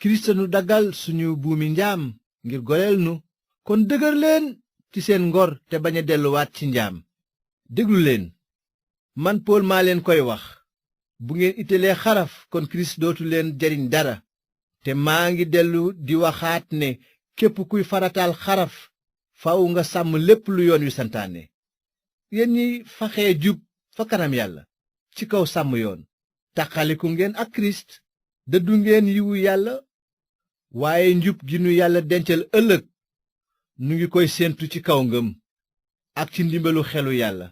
kirist nu daggal suñu buumi njaam ngir goreel nu. kon dëgër leen ci seen ngor te bañ a delluwaat ci njaam. déglu leen, man Pool maa leen koy wax. bu ngeen italee xaraf kon kirist dootu leen jariñ dara. te maa ngi dellu di waxaat ne képp kuy farataal xaraf faaw nga sàmm lépp lu yoon wi santaane. yéen ñi faxee jub fa kanam yàlla ci kaw sàmm yoon, tàqaliku ngeen ak kirist, dëddu ngeen yiwu yàlla, waaye njub gi nu yàlla dencal ëllëg nu ngi koy séentu ci kaw ngëm ak ci ndimbalu xelu yàlla.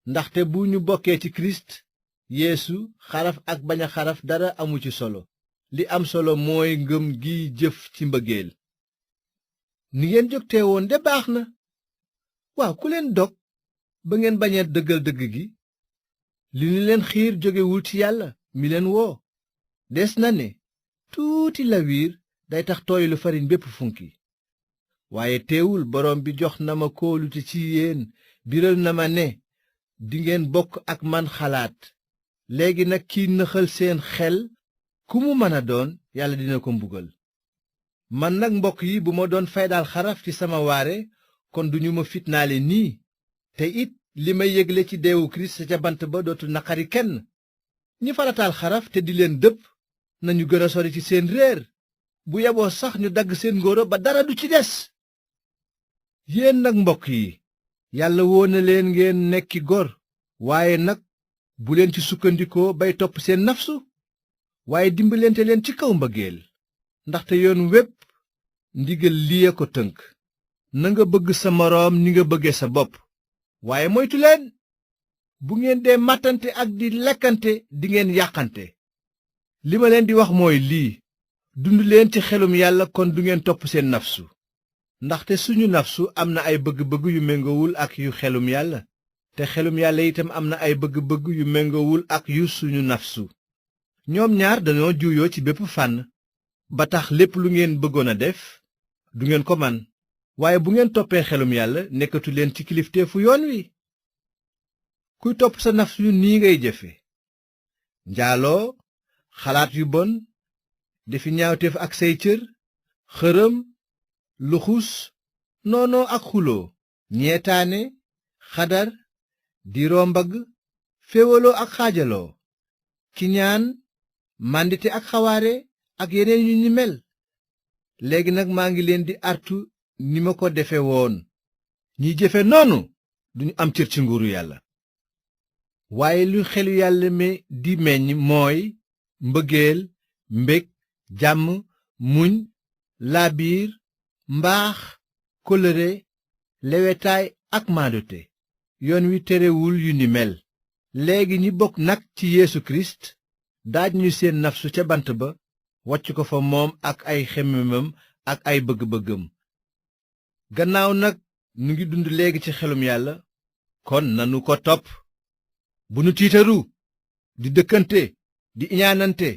ndaxte bu ñu bokkee ci kirist yeesu, xaraf ak bañ a xaraf dara amu ci solo. li am solo mooy ngëm gi jëf ci mbëggeel. ni ngeen jógtee woon de baax na. waaw, ku leen dog ba ngeen bañ a dëggal dëgg gi? li ñu leen xiir jógewul ci yàlla mi leen woo. des na ne tuuti lawiir day tax tooylu farine bépp funki. waaye teewul borom bi jox na ma kóolute ci yéen, biral na ma ne dingeen bokk ak man xalaat. léegi nag kiy nëxal seen xel ku mu mën a doon, yàlla dina ko mbugal. man nag mbokk yi, bu ma doon faydaal xaraf ci sama waare kon duñu ma fitnaale nii. te it li may yégle ci deewu kirist ca bant ba dootul naqari kenn. ñi farataal xaraf te di leen dëpp nañu gën a sori ci seen réer. bu yeboo sax ñu dagg seen ngóoro ba dara du ci des. yéen nag mbokk yi, yàlla woo na leen ngeen nekki gor, waaye nag bu leen ci sukkandikoo bay topp seen nafsu, waaye dimbalante leen ci kaw mbëggeel. ndaxte yoon wépp ndigal lii ko tënk: na nga bëgg sa moroom ni nga bëgge sa bopp. waaye moytu leen, bu ngeen dee màttante ak di lekkante dingeen yàqante. li ma leen di wax mooy lii: dund leen ci xelum yàlla, kon du ngeen topp seen nafsu. ndaxte suñu nafsu am na ay bëgg-bëgg yu méngowul ak yu xelum yàlla, te xelum yàlla itam am na ay bëgg-bëgg yu méngowul ak yu suñu nafsu. ñoom ñaar dañoo juuyoo ci bépp fànn, ba tax lépp lu ngeen bëggoon a def du ngeen ko man. waaye bu ngeen toppee xelum yàlla nekkatu leen ci kilifteefu yoon wi. kuy topp sa nafsu nii ngay jëfe: njaaloo, xalaat yu bon, defi ñaawteef ak say cër, xërëm, luxus, noonoo ak xuloo, ñeetaane, xadar, diiroo mbagg, féewaloo ak xaajaloo, kiñaan, màndite ak xawaare ak yeneen yu ni mel. léegi nag maa ngi leen di artu ni ma ko defe woon. ñiy jëfe noonu duñu am cër ci nguuru yàlla. waaye lu xelu yàlla mi di meññ mooy mbëggeel, mbég, jàmm, muñ, laabiir, mbaax, kóllëre, lewetaay ak maandute. yoon wi terewul yu ni mel. léegi ñi bokk nag ci Yeesu Kirist daaj ñu seen nafsu ca bant ba, wàcc ko fa moom ak ay xemmemam ak ay bëgg-bëggam. gannaaw nag nu ngi dund léegi ci xelum yàlla, kon nanu ko topp. bu nu tiitaru, di dëkkante, di iñaanante,